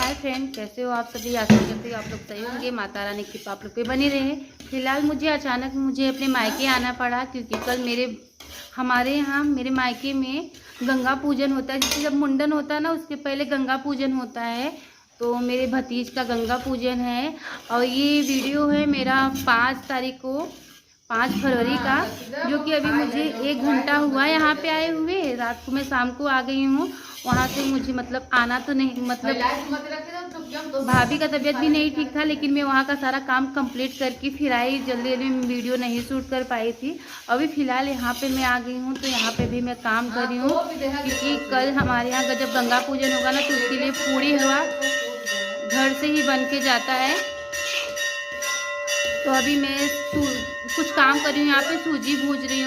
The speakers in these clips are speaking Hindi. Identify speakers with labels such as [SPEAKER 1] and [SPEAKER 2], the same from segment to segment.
[SPEAKER 1] हाय फ्रेंड, कैसे हो आप सभी। आशा करते हो आप लोग सही होंगे। माता रानी की कृपा आप लोग पे बनी रहे। फिलहाल मुझे अचानक अपने मायके आना पड़ा, क्योंकि कल हमारे यहाँ मेरे मायके में गंगा पूजन होता है। जैसे जब मुंडन होता है ना, उसके पहले गंगा पूजन होता है। तो मेरे भतीज का गंगा पूजन है। और ये वीडियो है मेरा 5 तारीख को, 5 फरवरी का, जो कि अभी मुझे 1 घंटा हुआ यहाँ पे आए हुए। रात को मैं शाम को आ गई हूँ वहाँ से। मुझे मतलब आना तो नहीं, मतलब भाभी का तबीयत भी नहीं ठीक था, लेकिन मैं वहाँ का सारा काम कंप्लीट करके फिर आई। जल्दी जल्दी में वीडियो नहीं शूट कर पाई थी। अभी फ़िलहाल यहाँ पे मैं आ गई हूँ, तो यहाँ पे भी मैं काम कर रही हूँ, क्योंकि कल हमारे यहाँ जब गंगा पूजन होगा ना, तो उसके लिए पूरी हलवा घर से ही बन के जाता है। तो अभी मैं कुछ काम कर रही हूँ यहाँ पे, सूजी भून रही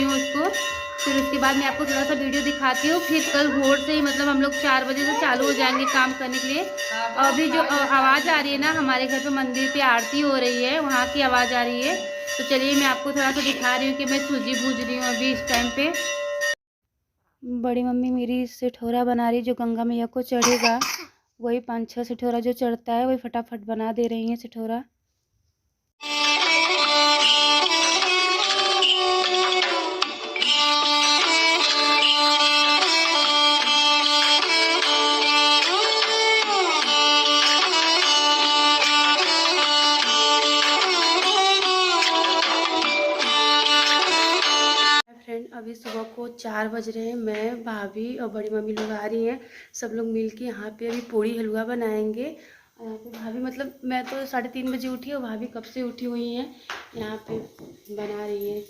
[SPEAKER 1] हूँ उसको। फिर उसके बाद मैं आपको थोड़ा सा वीडियो दिखाती हूँ। फिर कल भोर से ही मतलब हम लोग 4 बजे से चालू हो जाएंगे काम करने के लिए। अभी जो आवाज़ आ रही है ना, हमारे घर पे मंदिर पे आरती हो रही है, वहाँ की आवाज़ आ रही है। तो चलिए मैं आपको थोड़ा सा दिखा रही हूँ कि मैं सूजी भून रही हूँ अभी इस टाइम पे। बड़ी मम्मी मेरी सिठौरा बना रही, जो गंगा मैया को चढ़ेगा। वही 5-6 सिठौरा जो चढ़ता है, वही फटाफट बना दे रही हैं सिठौरा। अभी सुबह को 4 बज रहे हैं। मैं, भाभी और बड़ी मम्मी लोग आ रही हैं। सब लोग मिलके यहाँ पे अभी पूड़ी हलवा बनाएंगे। और यहाँ पे भाभी, मतलब मैं तो 3:30 बजे उठी और भाभी कब से उठी हुई हैं, यहाँ पे बना रही हैं।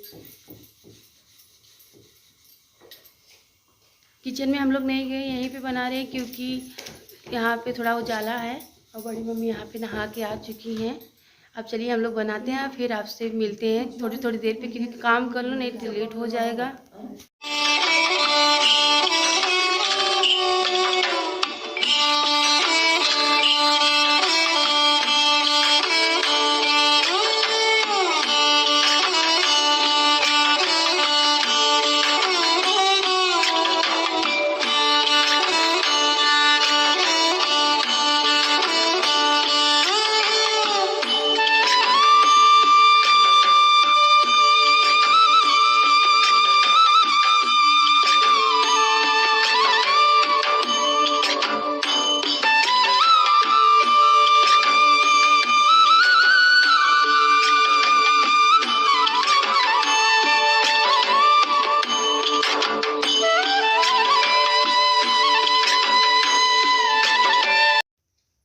[SPEAKER 1] किचन में हम लोग नहीं गए, यहीं पे बना रहे हैं, क्योंकि यहाँ पे थोड़ा उजाला है। और बड़ी मम्मी यहाँ पे नहा के आ चुकी हैं। अब चलिए हम लोग बनाते हैं, फिर आपसे मिलते हैं थोड़ी थोड़ी देर पे, क्योंकि काम कर लो नहीं तो लेट हो जाएगा।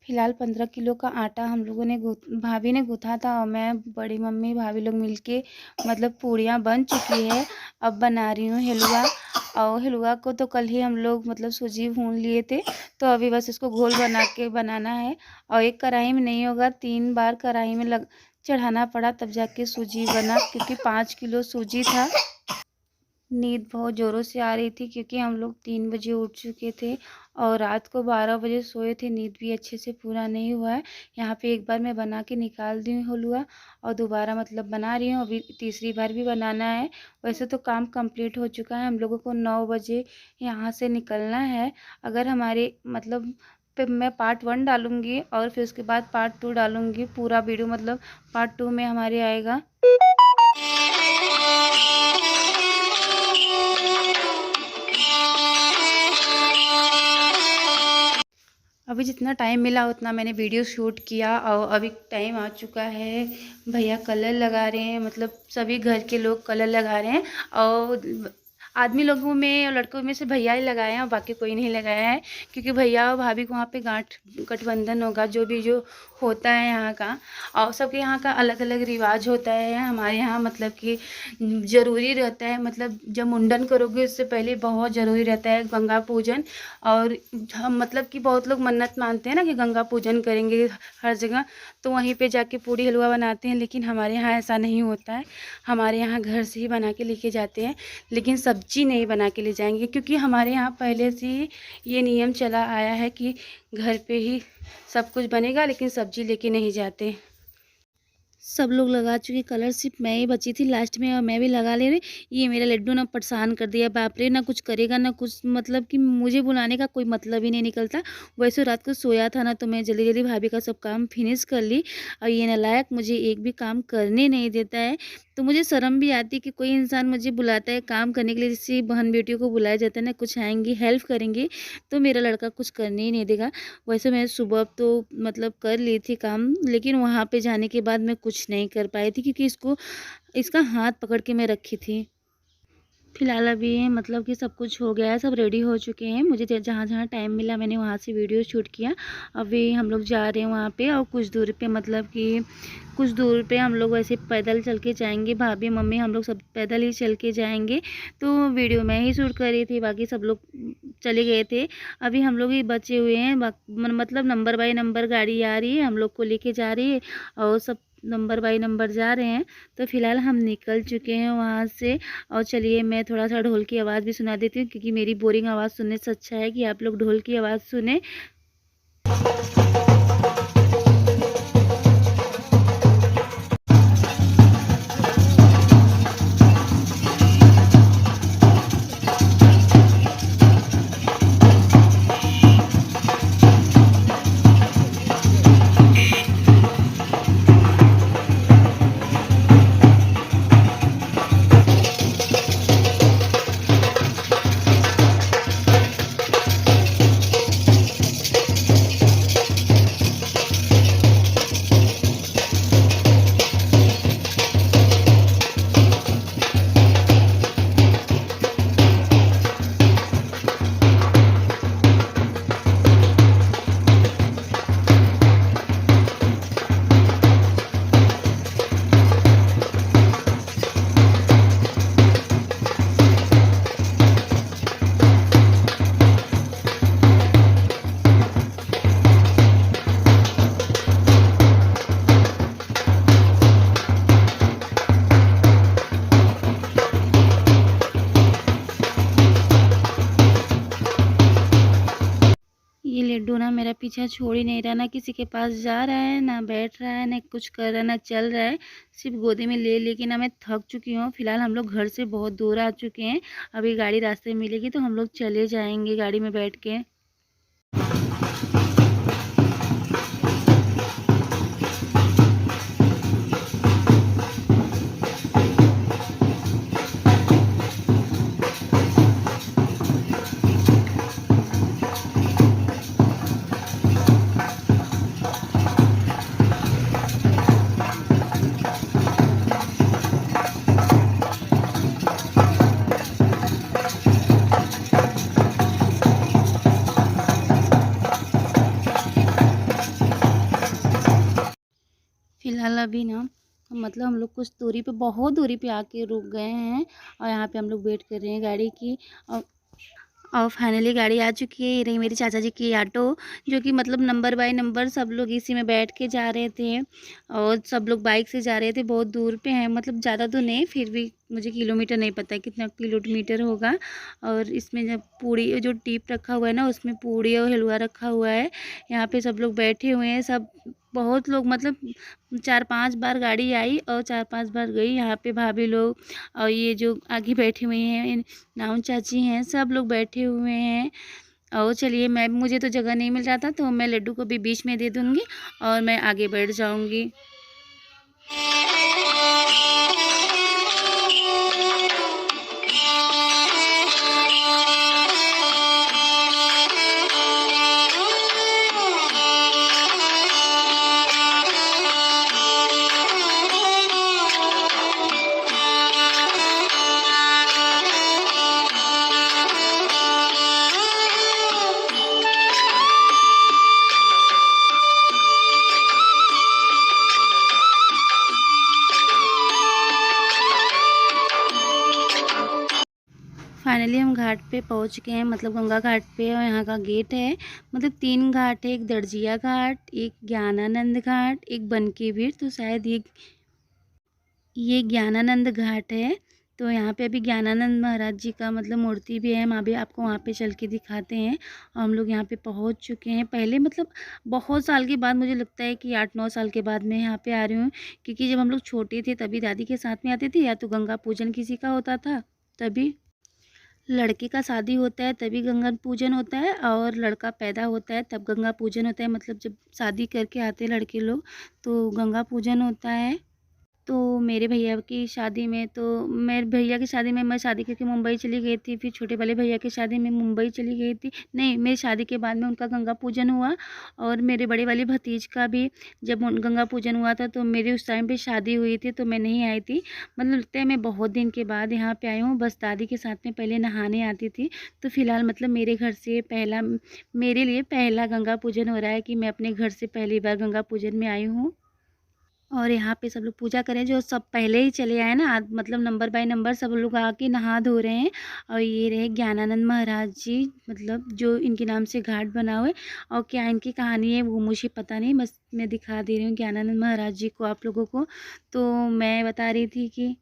[SPEAKER 1] फिलहाल 15 किलो का आटा हम लोगों ने भाभी ने गूँथा था, और मैं, बड़ी मम्मी, भाभी लोग मिलके मतलब पूड़ियाँ बन चुकी है। अब बना रही हूँ हलवा। और हलवा को तो कल ही हम लोग मतलब सूजी भून लिए थे, तो अभी बस इसको घोल बना के बनाना है। और एक कढ़ाई में नहीं होगा, 3 बार कढ़ाई में चढ़ाना पड़ा, तब जाके सूजी बना, क्योंकि 5 किलो सूजी था। नींद बहुत ज़ोरों से आ रही थी, क्योंकि हम लोग 3 बजे उठ चुके थे और रात को 12 बजे सोए थे। नींद भी अच्छे से पूरा नहीं हुआ है। यहाँ पे एक बार मैं बना के निकाल दी हूँ हलवा, और दोबारा मतलब बना रही हूँ। अभी तीसरी बार भी बनाना है। वैसे तो काम कंप्लीट हो चुका है, हम लोगों को 9 बजे यहाँ से निकलना है। अगर हमारे मतलब पे मैं पार्ट 1 डालूँगी, और फिर उसके बाद पार्ट 2 डालूँगी। पूरा वीडियो मतलब पार्ट 2 में हमारे आएगा। अभी जितना टाइम मिला उतना मैंने वीडियो शूट किया। और अभी टाइम आ चुका है, भैया कलर लगा रहे हैं, मतलब सभी घर के लोग कलर लगा रहे हैं। और आदमी लोगों में और लड़कों में से भैया ही लगाए हैं, और बाकी कोई नहीं लगाया है, क्योंकि भैया और भाभी को वहाँ पे गांठ गठबंधन होगा, जो होता है यहाँ का। और सबके यहाँ का अलग अलग रिवाज होता है। हमारे यहाँ मतलब कि ज़रूरी रहता है, मतलब जब मुंडन करोगे उससे पहले बहुत ज़रूरी रहता है गंगा पूजन। और हम मतलब कि बहुत लोग मन्नत मानते हैं ना कि गंगा पूजन करेंगे हर जगह, तो वहीं पे जाके पूड़ी हलवा बनाते हैं। लेकिन हमारे यहाँ ऐसा नहीं होता है। हमारे यहाँ घर से ही बना के लेके जाते हैं, लेकिन सब्जी नहीं बना के ले जाएंगे, क्योंकि हमारे यहाँ पहले से ही ये नियम चला आया है कि घर पे ही सब कुछ बनेगा, लेकिन सब्जी लेके नहीं जाते। सब लोग लगा चुके कलर, सिर्फ मैं ही बची थी लास्ट में और मैं भी लगा ले रही। ये मेरा लड्डू ना परेशान कर दिया, बाप रे! ना कुछ करेगा ना कुछ, मतलब कि मुझे बुलाने का कोई मतलब ही नहीं निकलता। वैसे रात को सोया था ना, तो मैं जल्दी-जल्दी भाभी का सब काम फिनिश कर ली और ये नालायक मुझे एक भी काम करने नहीं देता है। तो मुझे शर्म भी आती है कि कोई इंसान मुझे बुलाता है काम करने के लिए, जैसे बहन-बेटियों को बुलाया जाता है ना, कुछ आएँगी, हेल्प करेंगी, तो मेरा लड़का कुछ करने ही नहीं देगा। वैसे मैं सुबह तो मतलब कर ली थी काम, लेकिन वहाँ पे जाने के बाद मैं कुछ नहीं कर पाई थी क्योंकि इसका हाथ पकड़ के मैं रखी थी। फिलहाल अभी मतलब कि सब कुछ हो गया है, सब रेडी हो चुके हैं। मुझे जहाँ-जहाँ टाइम मिला मैंने वहाँ से वीडियो शूट किया। अभी हम लोग जा रहे हैं वहाँ पे और कुछ दूर पे मतलब कि कुछ दूर पे हम लोग वैसे पैदल चल के जाएँगे, भाभी, मम्मी हम लोग सब पैदल ही चल के जाएँगे। तो वीडियो मैं ही शूट कर रही थी, बाकी सब लोग चले गए थे। अभी हम लोग ही बचे हुए हैं, मतलब नंबर बाय नंबर गाड़ी आ रही है, हम लोग को लेके जा रही है और सब नंबर बाय नंबर जा रहे हैं। तो फिलहाल हम निकल चुके हैं वहाँ से और चलिए मैं थोड़ा-सा ढोल की आवाज़ भी सुना देती हूँ क्योंकि मेरी बोरिंग आवाज़ सुनने से अच्छा है कि आप लोग ढोल की आवाज़ सुनें। ये लड्डू ना मेरा पीछा छोड़ ही नहीं रहा, ना किसी के पास जा रहा है, ना बैठ रहा है, ना कुछ कर रहा है, ना चल रहा है। सिर्फ गोदी में ले लेके ना मैं थक चुकी हूँ। फिलहाल हम लोग घर से बहुत दूर आ चुके हैं। अभी गाड़ी रास्ते में मिलेगी तो हम लोग चले जाएंगे गाड़ी में बैठ के। फिलहाल अभी ना मतलब हम लोग कुछ दूरी पे, बहुत दूरी पे आके रुक गए हैं और यहाँ पे हम लोग वेट कर रहे हैं गाड़ी की। और फाइनली गाड़ी आ चुकी है। ये रही मेरी चाचा जी की ऑटो, जो कि मतलब नंबर बाय नंबर सब लोग इसी में बैठ के जा रहे थे और सब लोग बाइक से जा रहे थे। बहुत दूर पे हैं, मतलब ज़्यादा तो नहीं, फिर भी मुझे किलोमीटर नहीं पता है कितना किलोमीटर होगा। और इसमें जब पूड़ी जो टीप रखा हुआ है ना, उसमें पूड़ी और हलवा रखा हुआ है। यहाँ पे सब लोग बैठे हुए हैं, सब बहुत लोग, मतलब 4-5 बार गाड़ी आई और 4-5 बार गई। यहाँ पे भाभी लोग और ये जो आगे बैठी हुई हैं नाउन चाची हैं, सब लोग बैठे हुए हैं। और चलिए मुझे तो जगह नहीं मिल रहा था, तो मैं लड्डू को भी बीच में दे दूँगी और मैं आगे बैठ जाऊँगी। फाइनली हम घाट पे पहुंच गए हैं, मतलब गंगा घाट पे। और यहाँ का गेट है, मतलब 3 घाट है, एक दर्जिया घाट, एक ज्ञानानंद घाट, एक बनकेवीर। तो शायद ये ज्ञानानंद घाट है। तो यहाँ पे अभी ज्ञानानंद महाराज जी का मतलब मूर्ति भी है, हम अभी आपको वहाँ पे चल के दिखाते हैं। और हम लोग यहाँ पे पहुँच चुके हैं। पहले मतलब बहुत साल के बाद, मुझे लगता है कि 8-9 साल के बाद मैं यहाँ पे आ रही हूँ, क्योंकि जब हम लोग छोटे थे तभी दादी के साथ में आते थे, या तो गंगा पूजन किसी का होता था तभी, लड़के का शादी होता है तभी गंगा पूजन होता है, और लड़का पैदा होता है तब गंगा पूजन होता है। मतलब जब शादी करके आते हैं लड़के लोग तो गंगा पूजन होता है। तो मेरे भैया की शादी में, तो मेरे भैया की शादी में मैं शादी करके मुंबई चली गई थी, फिर छोटे वाले भैया की शादी में मुंबई चली गई थी, नहीं, मेरी शादी के बाद में उनका गंगा पूजन हुआ। और मेरे बड़े वाली भतीज का भी जब गंगा पूजन हुआ था तो मेरी उस टाइम पे शादी हुई थी, तो मैं नहीं आई थी। मतलब लगता है मैं बहुत दिन के बाद यहाँ पे आई हूँ, बस दादी के साथ में पहले नहाने आती थी। तो फिलहाल मतलब मेरे घर से पहला, मेरे लिए पहला गंगा पूजन हो रहा है कि मैं अपने घर से पहली बार गंगा पूजन में आई हूँ। और यहाँ पे सब लोग पूजा करें, जो सब पहले ही चले आए ना, मतलब नंबर बाय नंबर सब लोग आके नहा धो रहे हैं। और ये रहे ज्ञानानंद महाराज जी, मतलब जो इनके नाम से घाट बना हुआ है। और क्या इनकी कहानी है वो मुझे पता नहीं, बस मैं दिखा दे रही हूँ ज्ञानानंद महाराज जी को आप लोगों को। तो मैं बता रही थी कि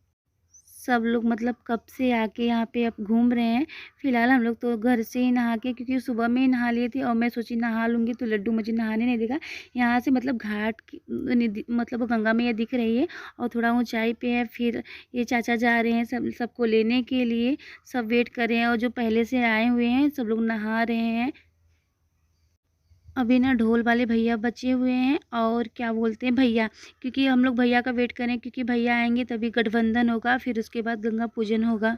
[SPEAKER 1] सब लोग मतलब कब से आके यहाँ पे अब घूम रहे हैं। फ़िलहाल हम लोग तो घर से ही नहा के, क्योंकि सुबह में ही नहा लिए थे और मैं सोची नहा लूँगी तो लड्डू मुझे नहाने नहीं देगा। यहाँ से मतलब घाट की मतलब गंगा मैया दिख रही है और थोड़ा ऊंचाई पे है। फिर ये चाचा जा रहे हैं सबको लेने के लिए, सब वेट कर रहे हैं। और जो पहले से आए हुए हैं सब लोग नहा रहे हैं। अभी ना ढोल वाले भैया बचे हुए हैं, और क्या बोलते हैं भैया, क्योंकि हम लोग भैया का वेट करें, क्योंकि भैया आएंगे तभी गठबंधन होगा, फिर उसके बाद गंगा पूजन होगा।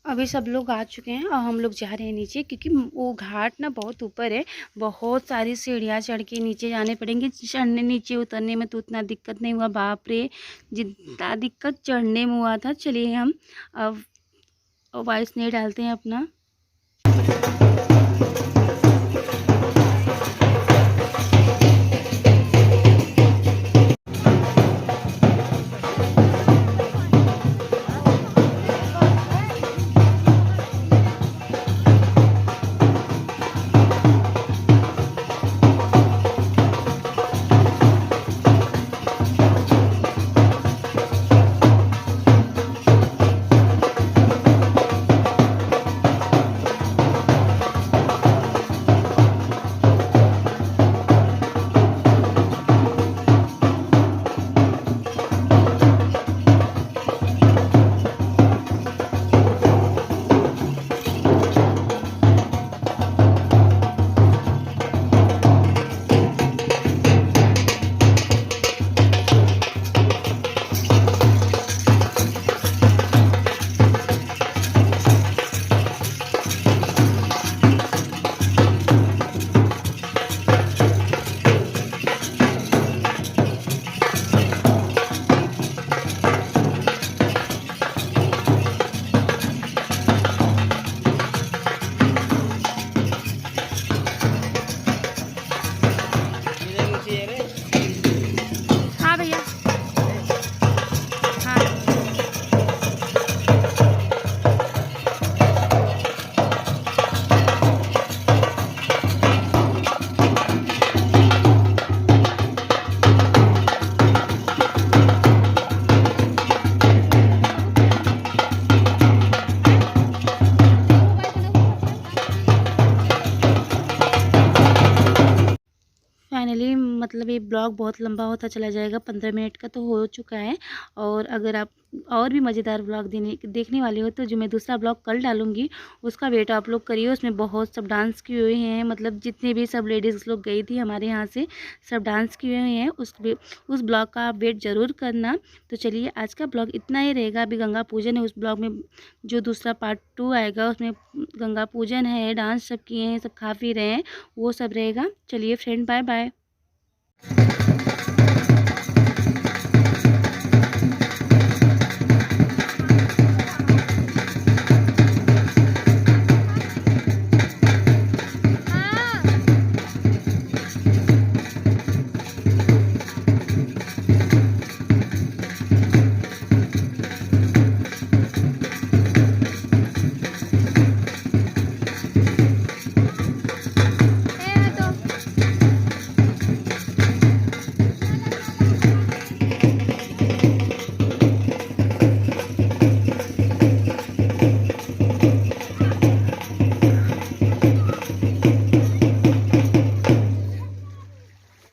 [SPEAKER 1] अभी सब लोग आ चुके हैं और हम लोग जा रहे हैं नीचे, क्योंकि वो घाट ना बहुत ऊपर है, बहुत सारी सीढ़ियाँ चढ़ के नीचे जाने पड़ेंगे। चढ़ने नीचे उतरने में तो उतना दिक्कत नहीं हुआ, बाप रे जितना दिक्कत चढ़ने में हुआ था। चलिए हम अब वॉइस नहीं डालते हैं अपना। हाँ भैया, हाँ। फाइनली मतलब ये ब्लॉग बहुत लंबा होता चला जाएगा, 15 मिनट का तो हो चुका है। और अगर आप और भी मज़ेदार ब्लॉग देखने वाले हो तो जो मैं दूसरा ब्लॉग कल डालूँगी उसका वेट आप लोग करिए। उसमें बहुत सब डांस किए हुए हैं, मतलब जितने भी सब लेडीज़ लोग गई थी हमारे यहाँ से, सब डांस किए हुए हैं। उस ब्लॉग का आप वेट ज़रूर करना। तो चलिए आज का ब्लॉग इतना ही रहेगा। अभी गंगा पूजन है, उस ब्लॉग में जो दूसरा पार्ट 2 आएगा उसमें गंगा पूजन है, डांस सब किए हैं, सब खा पी रहे हैं, वो सब रहेगा। चलिए फ्रेंड, बाय बाय।